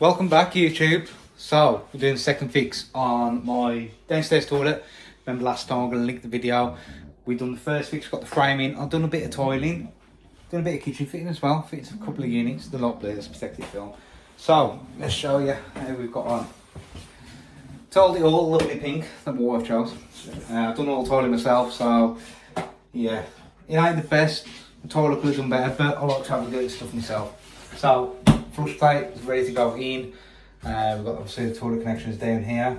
Welcome back YouTube. So we're doing the second fix on my downstairs toilet. Remember last time, I'm going to link the video. We've done the first fix, got the framing. I've done a bit of tiling, done a bit of kitchen fitting as well. Fitted a couple of units, the lot there, that's protective film. So let's show you how we've got on. Tiled it all lovely pink, that what I've chose. I've done all the tiling myself, so yeah, it ain't the best. The toilet could have done better, but I like to have a good stuff myself. So flush plate is ready to go in. We've got obviously the toilet connections down here.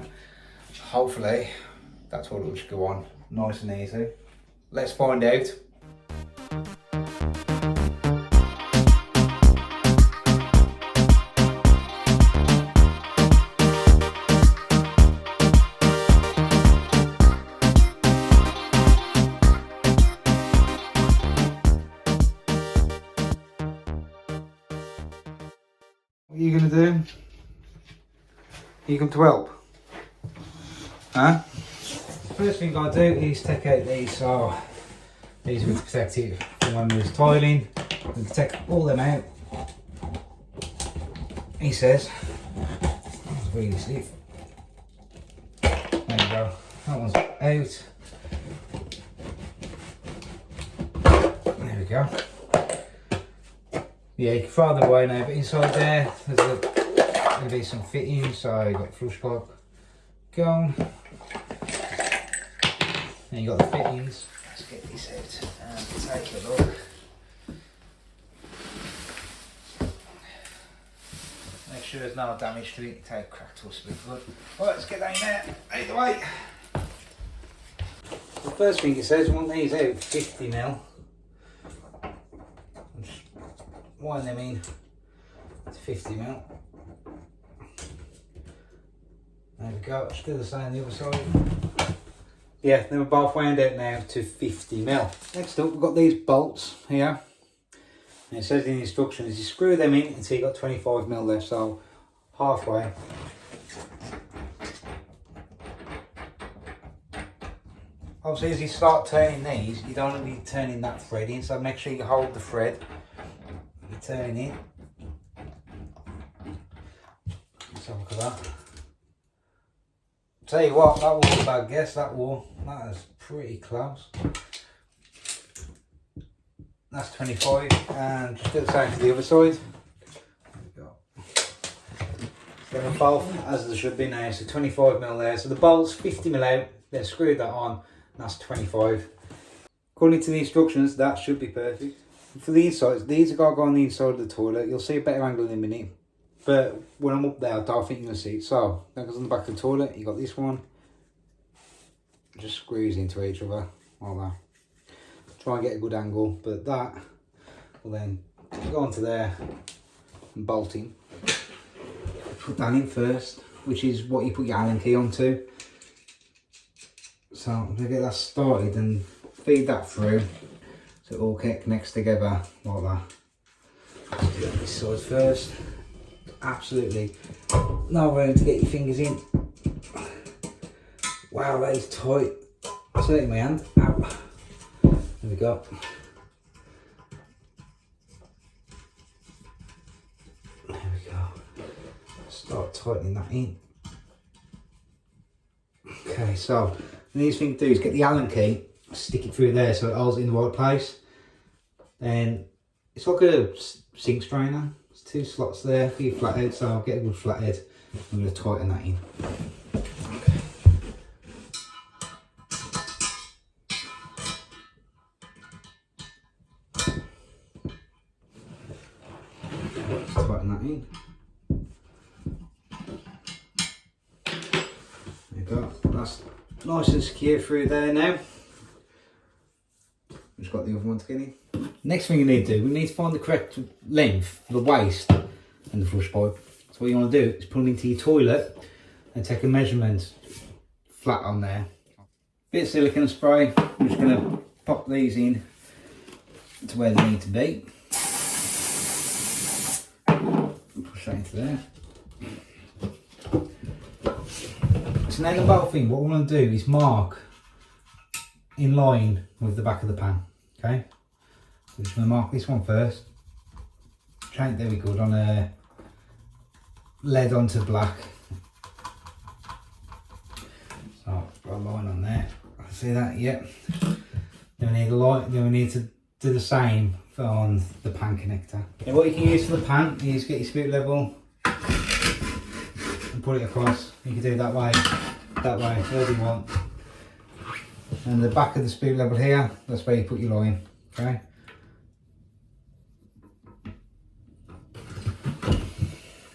Hopefully that toilet will just go on nice and easy. Let's find out. What are you gonna do? You come to help? Huh? First thing I do is take out these, so these will protect it from when there's tiling. We can take all them out. He says. That's really stiff. There you go. That one's out. There we go. Yeah, you can throw them away now, but inside there, there's going to be some fitting, so you've got flush plug gone. And you've got the fittings. Let's get this out and take a look. Make sure there's no damage to it, take a cracked or split wood. Right, let's get that in there, out of the way. The first thing it says, we want these out 50mm. Wind them in to 50mm. There we go, just do the same on the other side. Yeah, they were both wound out now to 50mm. Next up, we've got these bolts here. And it says in the instructions, you screw them in until you've got 25mm left, so halfway. Obviously, as you start turning these, you don't want to be turning that thread in, so make sure you hold the thread. You turn it. Let's have a look at that. Tell you what, that wasn't a bad guess, that is pretty close. That's 25, and just do the same to the other side. There we go. So they're both as they should be now, so 25mm there. So the bolts 50mm out, then screwed that on, and that's 25. According to the instructions, that should be perfect. For the insides, these are going to go on the inside of the toilet. You'll see a better angle in a minute. But when I'm up there, I don't think you're going to see it. So, that goes on the back of the toilet. You got this one. Just screws into each other like that. Try and get a good angle. But that will then go onto there and bolt in. Put that in first, which is what you put your Allen key onto. So, I'm going to get that started and feed that through. So it all connects together like that. Let's do it on this side first. Absolutely no room to get your fingers in. Wow, that is tight. It's hurting my hand. Ow. There we go. There we go. Start tightening that in. Okay, so the next thing to do is get the Allen key, stick it through there so it holds it in the right place. Then it's like a sink strainer. There's two slots there for your flathead, so I'll get a good flathead. I'm going to tighten that in. Okay. Let's tighten that in. There you go. That's nice and secure through there now. Just got the other one to get in. Next thing you need to do, we need to find the correct length for the waste and the flush pipe. So what you want to do is put it into your toilet and take a measurement flat on there. Bit of silicone spray. I'm just going to pop these in to where they need to be. Push that into there. So now the whole thing, what we want to do is mark in line with the back of the pan. Okay, so just going to mark this one first. Ain't very good on a lead onto black. So put a line on there. See that? Yep. Then we need a light. Then we need to do the same on the pan connector. Now what you can use for the pan is get your spirit level and put it across. You can do it that way, wherever you want. And the back of the spirit level here, that's where you put your line. Okay.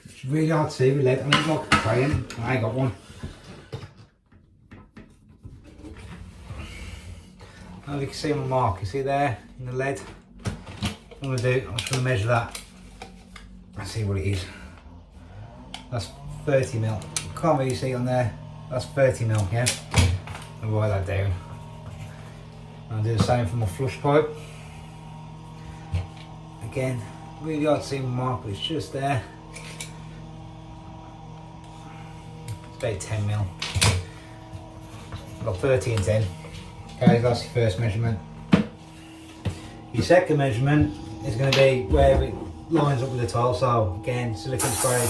It's really hard to see with lead. I mean, like crayon. I got one. As you can see on my mark, you see there in the lead. What I'm going to do, I'm just going to measure that and see what it is. That's 30mm. Can't really see on there. That's 30mm, yeah? I'll write that down. I'll do the same for my flush pipe. Again, really hard to see my mark, but it's just there. It's about 10mm. I've got 30 and 10. Okay, that's your first measurement. Your second measurement is going to be where it lines up with the tile. So again, silicone spray.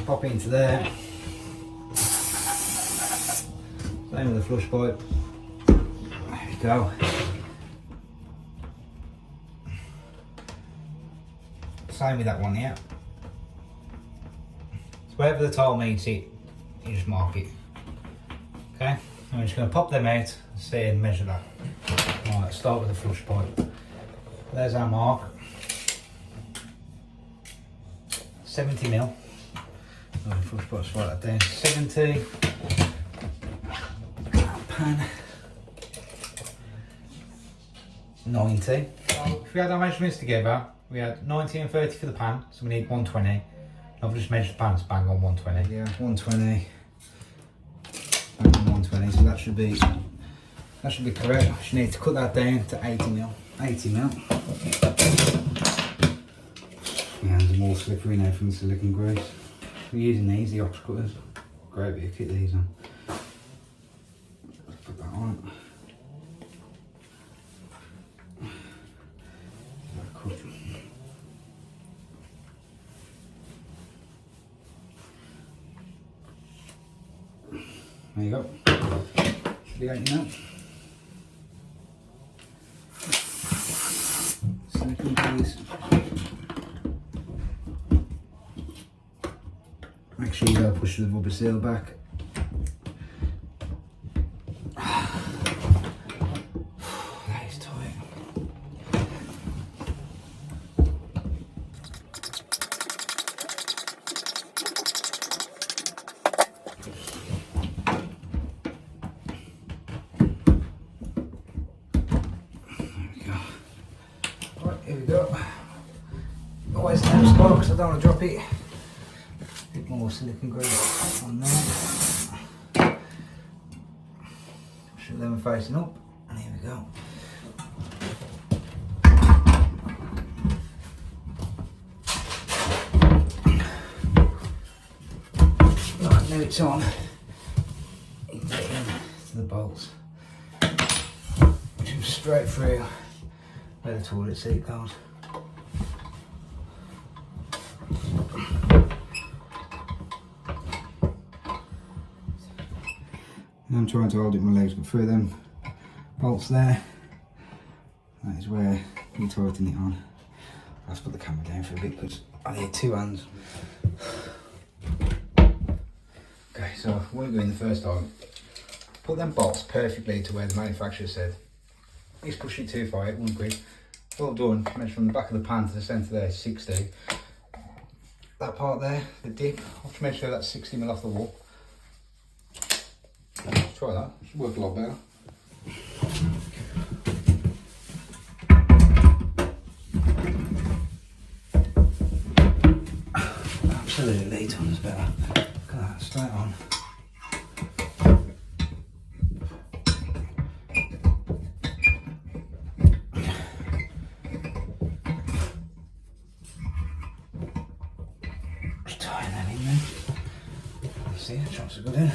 Pop it into there. Same with the flush pipe. There we go. Same with that one here. So wherever the tile meets it, you just mark it. Okay, I'm just going to pop them out, see and measure that. Alright, start with the flush pipe. There's our mark. 70mm. Oh, flush pipe's write that down. 70. Pan. 90. If we had our measurements together, we had 90 and 30 for the pan, so we need 120. I've just measured the pan, it's bang on 120. Yeah, 120. Bang on 120, so that should be correct. You just need to cut that down to 80mm. 80mm. My hands are more slippery now from the silicone grease. We're using these, the ox cutters. Great bit of kit these on. Let's put that on. There you go. Should be 80 now. Silicone please. Make sure you don't push the rubber seal back. That is tight. Here we go. Always down the spot because I don't want to drop it. A bit more silicone grease on there. Should them facing up, and here we go. Right, now it's on. You can get into the bolts. Which is straight through where the toilet seat goes. I'm trying to hold it with my legs, but through them bolts there, that is where you tighten it on. Let's put the camera down for a bit because I need two hands. Okay, so what we're doing the first time, put them bolts perfectly to where the manufacturer said. He's pushing it too far, it won't quit. All done, measure from the back of the pan to the centre there, 60. That part there, the dip, I'll just make sure that's 60mm off the wall. Let's try that, it should work a lot better. Absolutely, tons better. Look at that, straight on. Just tying that in there. See, it drops a good in.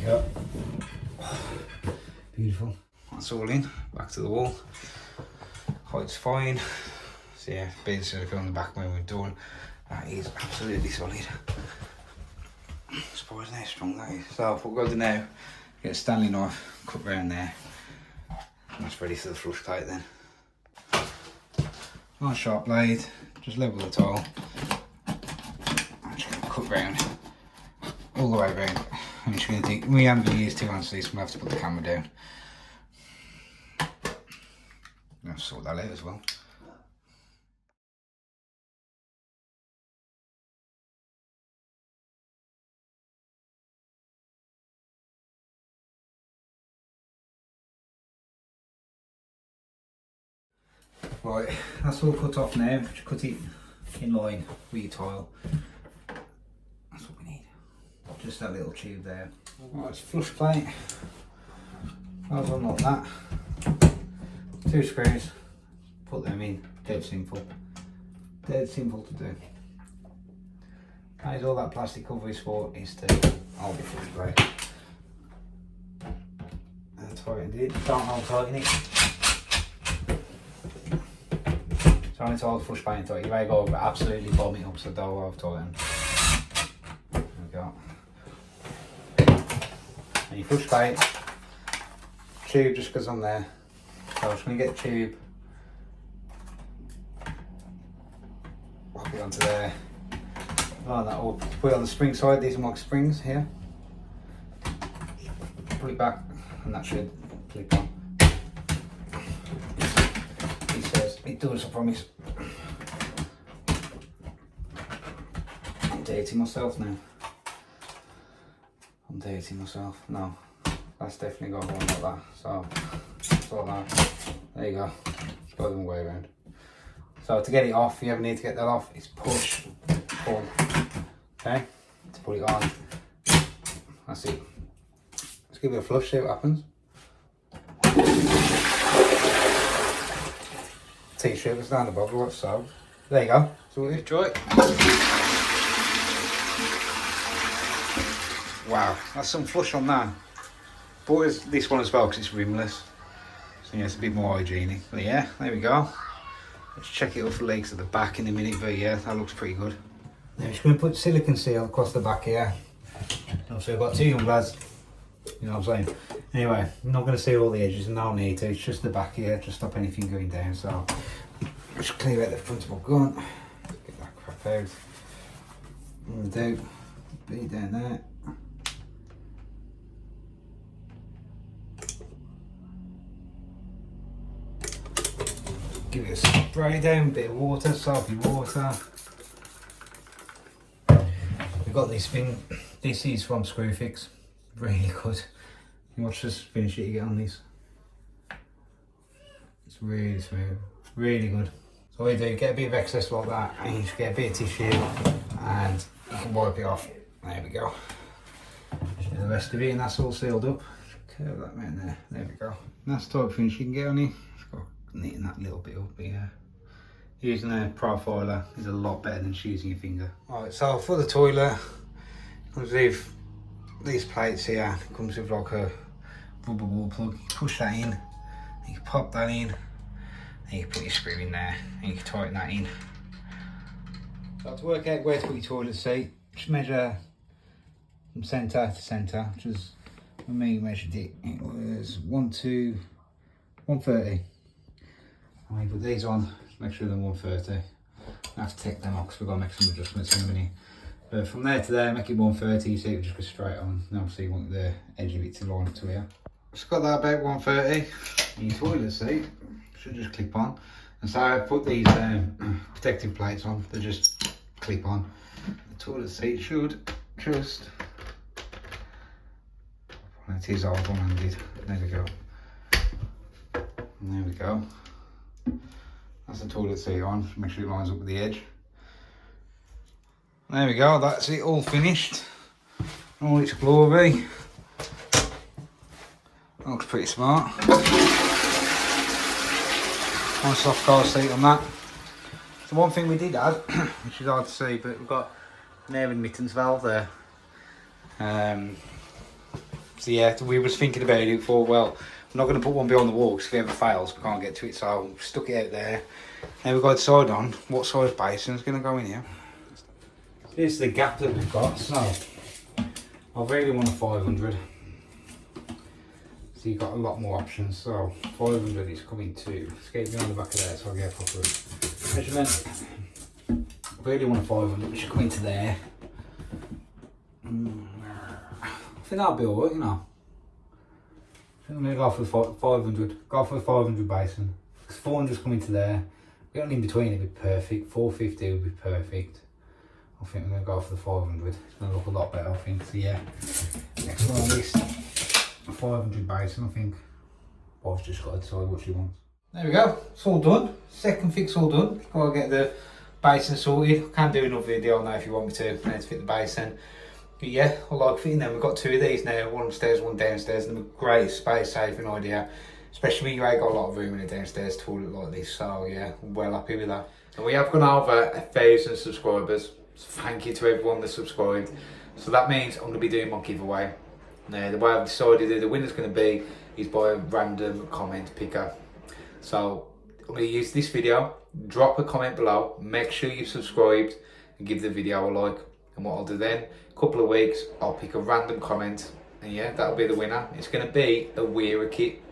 you go. Beautiful. That's all in. Back to the wall. Height's fine. So yeah, bit of silicone on the back when we're done. That is absolutely solid. Surprising how strong that is. So what we'll go to now, get a Stanley knife, cut round there. That's ready for the flush plate then. Nice sharp blade, just level the tile. Just cut round, all the way round. I'm just going to take, we haven't used 2 hands to this, so we'll have to put the camera down. I'll sort that out as well. Right, that's all cut off now. Just cut it in line with your tile. That's what we need. Just that little tube there. Right, it's flush plate. I'll unlock that. 2 screws. Put them in. Dead simple. Dead simple to do. That is all that plastic cover is for, is to hold the flush plate. And tighten it. Don't hold tighten it. Trying to hold the flush plate tight. You may go absolutely bomb it up, so don't hold tighten. There we go. And your flush plate, tube just goes on there. So I'm just going to get the tube, pop it onto there, line that up, put it on the spring side. These are my springs here. Pull it back and that should clip on. He says it does, I promise. I'm dating myself now. I'm dating myself. No, that's definitely got one like that. So, like that. There you go. Go the way around. So to get it off, if you ever need to get that off, it's push, pull. Okay? To put it on. That's it. Let's give it a flush, see what happens. T-shirt was down the bottom, so there you go. So we'll enjoy it. Wow, that's some flush on that. But it's this one as well because it's rimless. So yeah, it's a bit more hygienic. But yeah, there we go. Let's check it out for legs at the back in a minute, but yeah, that looks pretty good. Now just going to put silicone seal across the back here. So I've got 2 young lads, you know what I'm saying. Anyway, I'm not going to seal all the edges, no need to, it's just the back here, just stop anything going down. So just clear out the front of my gun, get that crap out. I'm going to do, beat down there. Give it a spray down, a bit of water, soapy water. We've got this thing, this is from Screwfix, really good. You watch this finish it, you get on this. It's really smooth, really good. So what you do, get a bit of excess like that, and you just get a bit of tissue, and you can wipe it off. There we go. Do the rest of it, and that's all sealed up. Curve that around there, there we go. And that's the type of finish you can get on it. Neaten that little bit up, but yeah, using a profiler is a lot better than just using your finger. Alright, so for the toilet, comes with these plates here. It comes with like a rubber wall plug. You push that in, you can pop that in, and you can put your screw in there, and you can tighten that in. So to work out where to put your toilet seat, just measure from centre to centre, which was when me measured it, it was 130. I put these on, make sure they're 130. I have to take them off because we've got to make some adjustments in a minute. But from there to there, make it 130, so it just goes straight on. And obviously you want the edge of it to line up to here. Just got that about 130. Your toilet seat should just clip on. And so I put these protective plates on, they just clip on. The toilet seat should just, it is all one-handed, there we go. And there we go. That's the toilet seat on, make sure it lines up with the edge. There we go, that's it all finished. All its glory. Looks pretty smart. One soft car seat on that. So one thing we did add, which is hard to see, but we've got an air admittance valve there. So yeah, we was thinking about it for, well, I'm not going to put one behind the wall because if it ever fails we can't get to it, so we stuck it out there. Now we've got to decide on what size basin's going to go in here. This is the gap that we've got, so I really want a 500. So you've got a lot more options, so 500 is coming to, let's get it on the back of there so I get a proper measurement. I really want a 500, which should come into there. I think that'll be alright, you know. I think I'm going to go for the 500, go for the 500 basin. Because 400's coming to there. Going in between it'd be perfect, 450 would be perfect. I think we're going to go for the 500, it's going to look a lot better I think, so yeah. Next one on the list, 500 basin I think. Bob's just got to decide what she wants. There we go, it's all done. Second fix all done. Gotta get the basin sorted. I can do another video now if you want me to fit the basin. But yeah, I like fitting them. We've got two of these now, one upstairs, one downstairs, and they're a great space saving idea. Especially when you ain't got a lot of room in a downstairs toilet like this. So yeah, I'm well happy with that. And we have gone over 1,000 subscribers. So thank you to everyone that subscribed. So that means I'm going to be doing my giveaway. Now the way I've decided who the winner's going to be is by a random comment picker. So I'm going to use this video, drop a comment below, make sure you've subscribed and give the video a like. And what I'll do then, a couple of weeks, I'll pick a random comment and yeah, that'll be the winner. It's going to be a Weira kit.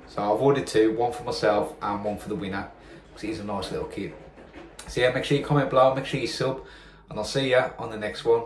So I've ordered two, one for myself and one for the winner, because it is a nice little kit. So yeah, make sure you comment below, make sure you sub, and I'll see you on the next one.